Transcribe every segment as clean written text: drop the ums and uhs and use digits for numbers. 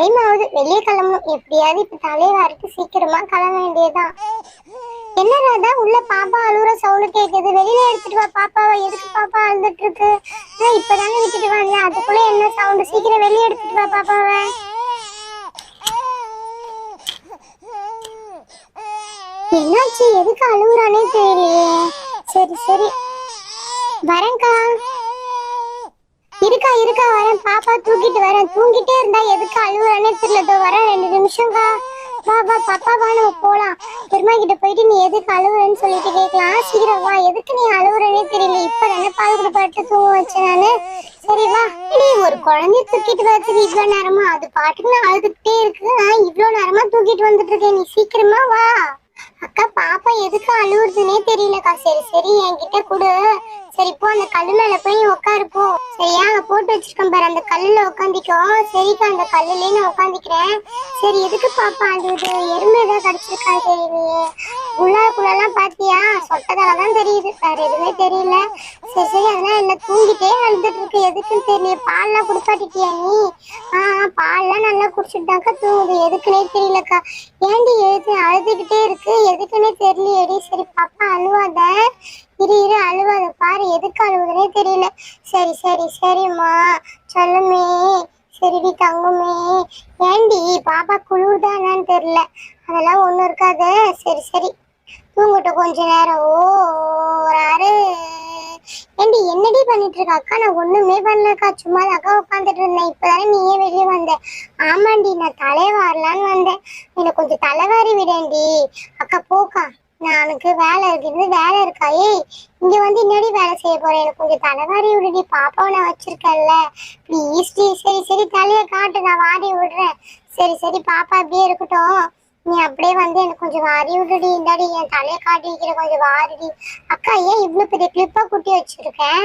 Time ஆகுது, வெளியே கிளம்பணும். எப்படியாவது இப்ப தலைவாருக்கு சீக்கிரமா கிளம்ப வேண்டியதுதான். என்ன ராதா, உள்ள பாப்பா அழுகுற சவுண்ட் கேக்குது. வெளியில எடுத்துட்டு வா பாப்பாவை. எதுக்கு பாப்பா அழுதுட்டு இருக்கு? இப்பதானே விட்டுட்டு வந்தேன், அதுக்குள்ள என்ன சவுண்ட்? சீக்கிரம் வெளியே எடுத்துட்டு வா பாப்பாவை. என்னாச்சு, எதுக்கு அழுகுறானே தெரியலையே. சரி சரி வரேன்க்கா. இருக்கா வரேன். பாப்பா தூக்கிட்டு வரேன். தூங்கிட்டே இருந்தா எதுக்கு அழுகுறானே தெரியல. வரேன், 2 நிமிஷம்க்கா. வா பாப்பா வா, நம்ம போலாம். பெருமா கிட்ட போயிட்டு நீ எதுக்கு அழுகுறன்னு சொல்லிட்டு கேட்கலாம். சீக்கிரம் வா. எதுக்கு நீ அழுகுறனே தெரியல. இப்பதானே பால் கொடுப்பாட்டு தூங்க வச்சேன் நானு. சரி வா. ஒரு குழந்தைய தூக்கிட்டு வரதுக்கு இவ்வளவு நேரமா? அது பாட்டுக்கு அழுதுகிட்டே இருக்கு. இவ்வளவு நேரமா தூக்கிட்டு வந்துட்டு இருக்கேன். நீ சீக்கிரமா வா. அக்கா, பாப்பா எதுக்கு அழுகுறதுன்னே தெரியலக்கா. சரி சரி என்கிட்ட கொடு. சரி போ, அந்த கல்லு மேல போய் உட்காரு போ. சரியா, அங்க போட்டு வச்சிருக்கேன் பாரு, அந்த கல்லுல உட்காந்துக்கோ. சரிக்கா, அந்த கல்லுலயே நான் உட்காந்துக்கிறேன். சரி எதுக்கு பாப்பா அழுகுது? எறும்பு ஏதாவது கடிச்சிருக்கா தெரியலையே. உள்ளாக்குள்ளெல்லாம் பாத்தியா? சொட்டதாலதான் தெரியுது, வேற எதுவுமே தெரியல. சரி சரி அதெல்லாம் என்ன, தூங்கிட்டே அழுதுட்டு இருக்கு. எதுக்குன்னு தெரியல. பால்லாம் குடிப்பாட்டிட்டியா நீ? பால்லாம் நல்லா குடிச்சுட்டாக்கா தூங்குது. எதுக்குன்னே தெரியலக்கா. ஏண்டி எழுது அழுதுகிட்டே இருக்கு? எதுக்குன்னே தெரியலையேடி. சரி பாப்பா அழுவாத, இரு அழுவாத. பாரு எதுக்கு அழுவுதுன்னே தெரியல. சரி சரி சரிம்மா சொல்லுமே. சரிடி தங்குமே. ஏண்டி பாப்பா குளிர்தானான்னு தெரியல. அதெல்லாம் ஒண்ணும் இருக்காது. சரி சரி தூங்கட்டும் கொஞ்ச நேரம். ஓராரு. ஏண்டி என்னடி பண்ணிட்டு இருக்க? அக்கா நான் ஒண்ணுமே பண்ணலக்கா, சும்மா அக்கா உட்காந்துட்டு இருந்தேன். இப்பதானே நீயே வெளியே வந்த. ஆமாண்டி, நான் தலைவாரலான்னு வந்தேன். எனக்கு கொஞ்சம் தலைவாரி விடேண்டி. அக்கா போக்கா, எனக்கு வேலை இருக்கு. வேலை இருக்கா? ஏய் இங்க வந்து என்னடி வேலை செய்ய போறேன்? எனக்கு கொஞ்சம் தலைவாரி விடுடி. பாப்பாவை நான் வச்சிருக்கேன்ல, ப்ளீஸ் டி. சரி சரி தலையை காட்டு, நான் வாரி விடுறேன். சரி சரி பாப்பா அப்படியே இருக்கட்டும். நீ அப்படியே வந்து எனக்கு கொஞ்சம் வாரி விடுடி. இந்தாடி என் தலையை காட்டி வைக்கிற, கொஞ்சம் வாரிடி. அக்கா ஏன் இவ்வளவு பெரிய கிளிப்பா குட்டி வச்சிருக்கேன்?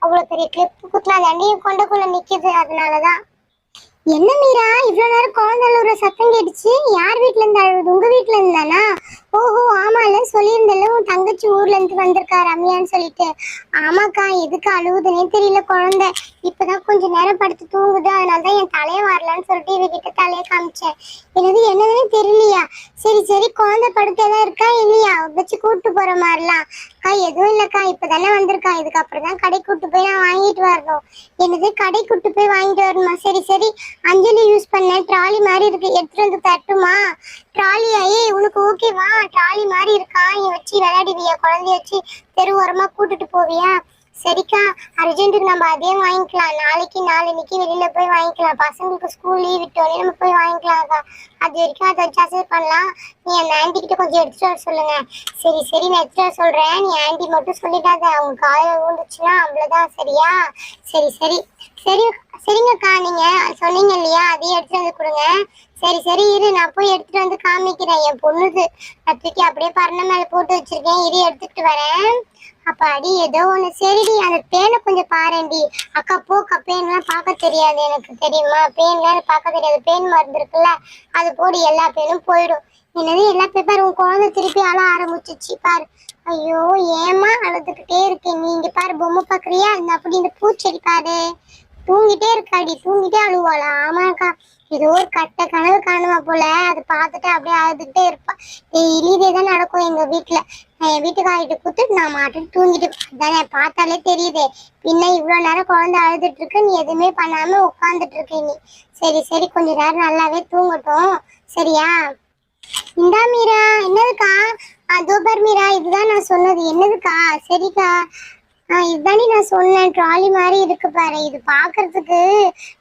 அவ்வளவு பெரிய கிளிப்பு குட்டினா தண்ணியும் கொண்டக்குள்ள நிக்குது, அதனாலதான். என்ன மீரா, இவ்வளவு நேரம் குழந்தை அழுகுற சத்தம் கேட்டுச்சு? யார் வீட்டுல இருந்து அழுகுது? உங்க வீட்டுல இருந்தானா? ஓஹோ ஆமால, சொல்லியிருந்தல உன் தங்கச்சி ஊர்ல இருந்து வந்திருக்கா ரம்யான்னு சொல்லிட்டு. ஆமாக்கா, எதுக்கு அழுகுதுன்னே தெரியல குழந்தை. இப்பதான் கொஞ்ச நேரம் படுத்து தூங்குது, அதனாலதான் என் தலையை வரலான்னு சொல்லிட்டு இவகிட்ட தலையை காமிச்சேன். என்னதுன்னு தெரியலையா? சரி சரி குழந்தை படுக்கதான் இருக்கா இல்லையா? வச்சு கூட்டு போற மாதிரிலாம்? அக்கா எதுவும் இல்லக்கா, இப்பதானே வந்திருக்கா. இதுக்கப்புறம் தான் கடை கூட்டு போய் நான் வாங்கிட்டு வரணும். என்னது, கடை கூட்டு போய் வாங்கிட்டு வரணுமா? சரி சரி அஞ்சலி யூஸ் பண்ண ட்ராலி மாதிரி இருக்கு, எடுத்துட்டு வந்து தட்டுமா? ட்ராலியா? உனக்கு ஓகேவா? ட்ராலி மாதிரி இருக்கா, நீ வச்சு விளையாடுவியா? குழந்தைய வச்சு தெரு ஓரமா கூட்டிட்டு போவியா? சரிக்கா, அர்ஜென்ட்டுக்கு நம்ம அதே வாங்கிக்கலாம். நாளைக்கு நாளைக்கு வெளியில போய் வாங்கிக்கலாம். பசங்களுக்கு ஸ்கூல் லீவ் விட்டோடனே நம்ம போய் வாங்கிக்கலாம்க்கா. அது வரைக்கும் அதை வச்சு அசைட் பண்ணலாம். நீ அந்த ஆன்டி கிட்ட கொஞ்சம் எடுத்துட்டு வர சொல்லுங்க. சரி சரி நான் எடுத்துட்டு வர சொல்றேன். நீ ஆன்டி மட்டும் சொல்லிட்டாத, அவங்க காலையில விழுந்துச்சுன்னா அவ்வளவுதான். சரியா? சரி சரி சரி சரிங்கக்கா, நீங்க சொன்னீங்க இல்லையா, அதையும் எடுத்துட்டு வந்து கொடுங்க. சரி சரி இரு, நான் போய் எடுத்துட்டு வந்து காமிக்கிறேன். என் பொண்ணுது கத்திரிக்கை அப்படியே பரண மேல போட்டு வச்சிருக்கேன், இரு எடுத்துட்டு வரேன். அப்ப அடி ஏதோ ஒண்ணு. சரிடி, அந்த பேனை கொஞ்சம் பாருடி. அக்கா போக்கா, பேன்லாம் பார்க்க தெரியாது எனக்கு, தெரியுமா? பேன்லாம் பார்க்க தெரியாது. பேன் மருந்து இருக்குல்ல, அது போடு, எல்லா பேனும் போயிடும். என்னது எல்லா பேப்பர்? உன் குழந்தை திருப்பி அழ ஆரம்பிச்சிச்சு பாரு. ஐயோ ஏமா அழுதுகிட்டே இருக்கேன். நீ இங்க பாரு, பொம்மை பாக்குறியா? இந்த அப்படி இந்த பூச்செடி பாரு, தூங்கிட்டே இருக்காடி. தூங்கிட்டே அழுவாளா? ஆமாக்கா, ஏதோ ஒரு கட்ட கனவு காணுமா போல, அதை பார்த்துட்டு அப்படியே அழுதுகிட்டே இருப்பா. டெய்லி இதேதான் நடக்கும் எங்க வீட்டுல. நான் என் வீட்டுக்காரிட்டு கூத்துட்டு நான் மாட்டுட்டு தூங்கிட்டு தானே, பார்த்தாலே தெரியுதே. பின்ன இவ்வளவு நேரம் குழந்தை அழுதுட்டு இருக்கு, நீ எதுவுமே பண்ணாம உட்காந்துட்டு இருக்க நீ. சரி சரி கொஞ்ச நேரம் நல்லாவே தூங்கட்டும். சரியா? இந்தா மீரா. என்னதுக்கா? தோபர் மீரா, இதுதான் நான் சொன்னது. என்னதுக்கா? சரிக்கா, இதுதானே நான் சொன்னேன். ட்ராலி மாதிரி இருக்கு பாரு. இது பாக்குறதுக்கு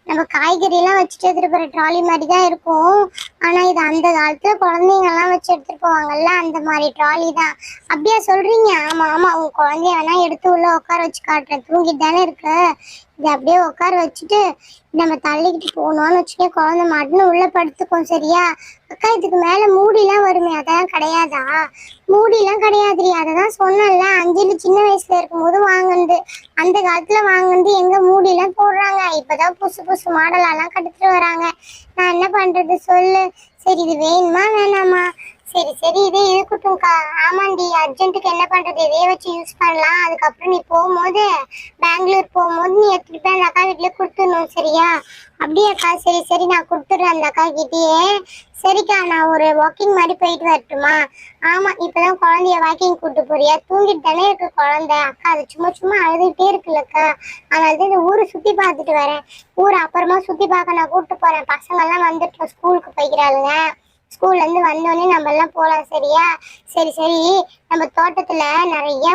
நம்ம காய்கறி எல்லாம் வச்சுட்டு எடுத்துட்டு போற ட்ராலி மாதிரி தான் இருக்கும். ஆனா இது அந்த காலத்துல குழந்தைங்க எல்லாம் வச்சு எடுத்துட்டு போவாங்கல்ல, அந்த மாதிரி ட்ராலி தான். அப்படியா சொல்றீங்க? ஆமா ஆமா, உங்க குழந்தைய வேணா எடுத்து உள்ள உட்கார வச்சு காட்டுறேன். தூங்கிட்டு தானே இருக்கு. இதை அப்படியே உட்கார வச்சுட்டு நம்ம தள்ளிக்கிட்டு போனோம்னு வச்சுக்கே, குழந்தை மாட்டுன்னு உள்ள படுத்துக்கும். சரியா? அக்கா இதுக்கு மேல மூடிலாம் வருமே, அதெல்லாம் கிடையாதா? மூடிலாம் கிடையாதுரி, அததான் சொன்னேன்ல. அஞ்சலி சின்ன வயசுல இருக்கும்போது வாங்குனது, அந்த காலத்துல வாங்குனது. எங்க மூடிலாம் போடுறாங்க? இப்பதான் புதுசு புதுசு மாடலெல்லாம் கட்டுட்டு வராங்க. நான் என்ன பண்றது சொல்லு? சரி இது வேணுமா வேணாமா? சரி சரி இதே இருக்கட்டும்க்கா. ஆமாண்டி, அர்ஜென்ட்டுக்கு என்ன பண்றது, இதே வச்சு யூஸ் பண்ணலாம். அதுக்கப்புறம் நீ போகும்போது பெங்களூர் போகும்போது நீ எடுத்துட்டு போய் அந்த அக்கா வீட்டுல கொடுத்துடணும், சரியா? அப்படியாக்கா? சரி சரி நான் கொடுத்துட்றேன் அந்த அக்கா கிட்டேயே. சரிக்கா, நான் ஒரு வாக்கிங் மாதிரி போயிட்டு வரட்டுமா? ஆமா, இப்பதான் குழந்தைய வாக்கிங் கூட்டு போறியா? தூங்கிட்டு தானே இருக்கு குழந்தை. அக்கா அது சும்மா சும்மா அழுதுகிட்டே இருக்குல்லக்கா, அதனால இந்த ஊரை சுத்தி பார்த்துட்டு வரேன். ஊரை அப்புறமா சுத்தி பார்க்க நான் கூப்பிட்டு போறேன். பசங்க எல்லாம் வந்துட்டு ஸ்கூலுக்கு போய்க்கிறாளுங்க. ஸ்கூல்ல இருந்து வந்தோடனே நம்ம எல்லாம் போலாம், சரியா? சரி சரி, நம்ம தோட்டத்துல நிறைய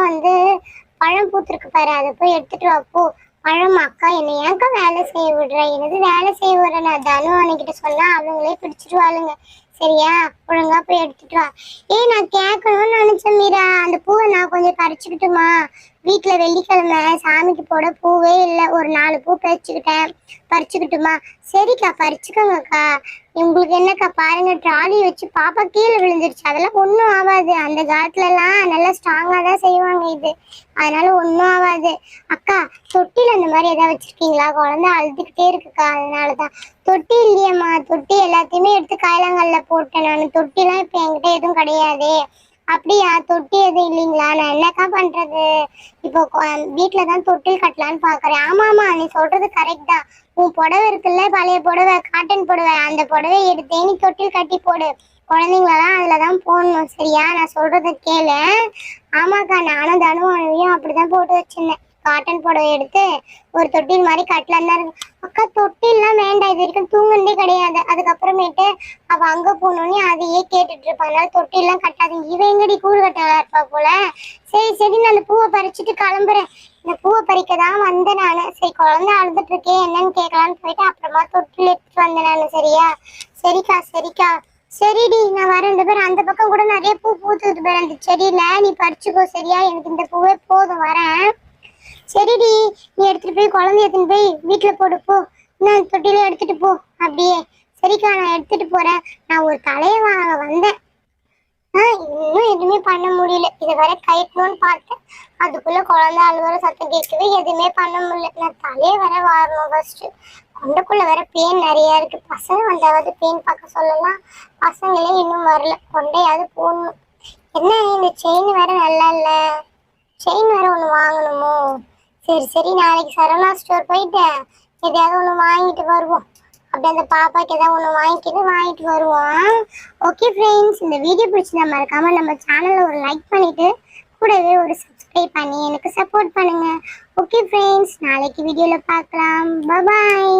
பழம் பூத்திருக்கு பாரு, அதை போய் எடுத்துட்டு வா போ. பழம் அக்கா, என்ன ஏன்க்கா வேலை செய்ய விடுற? என்னது வேலை செய்ய விடுற? நான் தனு அன்னைக்கிட்ட சொன்னா அவங்களே பிடிச்சிருவாளுங்க, சரியா? ஒழுங்கா போய் எடுத்துட்டு வா. நான் கேட்கணும்னு நினைச்சேன் மீரா, அந்த பூவை நான் கொஞ்சம் பறிச்சுக்கிட்டுமா? வீட்டுல வெள்ளிக்கிழமை சாமிக்கு போட பூவே இல்லை, ஒரு 4 பூ பறிச்சுக்கிட்டுமா? சரிக்கா, பறிச்சுக்கோங்கக்கா. உங்களுக்கு என்னக்கா, பாருங்க ட்ராலி வச்சு பாப்பா கீழே விழுந்துருச்சு. அதெல்லாம் ஒன்றும் ஆகாது, அந்த காலத்துல எல்லாம் நல்லா ஸ்ட்ராங்கா தான் செய்வாங்க இது, அதனால ஒன்றும் ஆகாது. அக்கா, தொட்டில அந்த மாதிரி ஏதாவது வச்சிருக்கீங்களா? குழந்தை அழுதுகிட்டே இருக்குக்கா, அதனாலதான். தொட்டி இல்லையம்மா, தொட்டி எல்லாத்தையுமே எடுத்து காயலாங்கல்ல போட்டேன் நான். தொட்டிலாம் இப்ப என்கிட்ட எதுவும் கிடையாது. அப்படியா? தொட்டி எதுவும் இல்லைங்களா? நான் என்னக்கா பண்றது? இப்போ வீட்டுலதான் தொட்டில் கட்டலான்னு பாக்குறேன். ஆமா ஆமா, நீ சொல்றது கரெக்ட் தான். உன் புடவை இருக்குல்ல, பழைய புடவை, காட்டன் புடவை, அந்த புடவை எடுத்தே நீ தொட்டில் கட்டி போடு. குழந்தைங்களெல்லாம் அதுலதான் போடணும், சரியா? நான் சொல்றத கேளு. ஆமாக்கா, நானும் தனுவையும் அப்படிதான் போட்டு வச்சிருந்தேன். காட்டன் புடவை எடுத்து ஒரு தொட்டில் மாதிரி கட்டலாம் தான் இருக்கு. அக்கா, தொட்டில்லாம் வேண்டாம், இது வரைக்கும் தூங்குனதே கிடையாது. அதுக்கப்புறமேட்டு அவ அங்க போனோடனே அதையே கேட்டுட்டு இருப்பா, அதனால தொட்டில்லாம் கட்டாதீங்க. இவ எங்கடி கூறு கட்டலா இருப்பா போல. சரி சரி, நான் அந்த பூவை பறிச்சுட்டு கிளம்புறேன். இந்த பூவை பறிக்க தான் வந்தேன் நானு. சரி, குழந்தை அழுதுட்டு இருக்கேன், என்னன்னு கேட்கலான்னு போயிட்டு அப்புறமா தொட்டில் எடுத்துட்டு வந்தேன் நானு, சரியா? சரிக்கா சரிக்கா. சரிடி, நான் வரேன். 2 பேரும் அந்த பக்கம் கூட நிறைய பூ பூத்துக்கிட்டு போறேன் அந்த செடியில, நீ பறிச்சுக்கோ, சரியா? எனக்கு இந்த பூவே போதும், வரேன். சரிடி, நீ எடுத்துட்டு போய் குழந்தைய எடுத்துட்டு போய் வீட்டுல போடு போ. நான் தொட்டில எடுத்துட்டு போ அப்படியே. சரிக்கா, நான் எடுத்துட்டு போறேன். நான் ஒரு தலையை வாங்க வந்தேன். இன்னும் எதுவுமே பண்ண முடியல. இதை வர கயிட்டணும்னு பார்த்தேன், அதுக்குள்ள குழந்தை அழுவற சத்தம் கேட்கவே எதுவுமே பண்ண முடியல. நான் தலையை வர வாரணும் ஃபர்ஸ்ட். கொண்டைக்குள்ள வேற பெயின் நிறைய இருக்கு. பசங்க வந்தாவது பெயின் பார்க்க சொல்லலாம், பசங்களே இன்னும் வரல. கொண்டையாவது போடணும். என்ன இந்த செயின் வேற நல்லா இல்ல, செயின் வேற ஒண்ணு வாங்கணுமோ? சரி சரி, நாளைக்கு சரவணா ஸ்டோர் போயிட்டு எதையாவது ஒண்ணு வாங்கிட்டு வருவோம். அப்படி அந்த பாப்பாக்கு ஏதாவது ஒண்ணு வாங்கிட்டு வருவோம். ஓகே ஃப்ரெண்ட்ஸ், இந்த வீடியோ பிடிச்சிருந்தா மறக்காம நம்ம சேனல்ல ஒரு லைக் பண்ணிட்டு கூடவே ஒரு சப்ஸ்கிரைப் பண்ணி எனக்கு சப்போர்ட் பண்ணுங்க. ஓகே ஃப்ரெண்ட்ஸ், நாளைக்கு வீடியோல பார்க்கலாம். பாய்.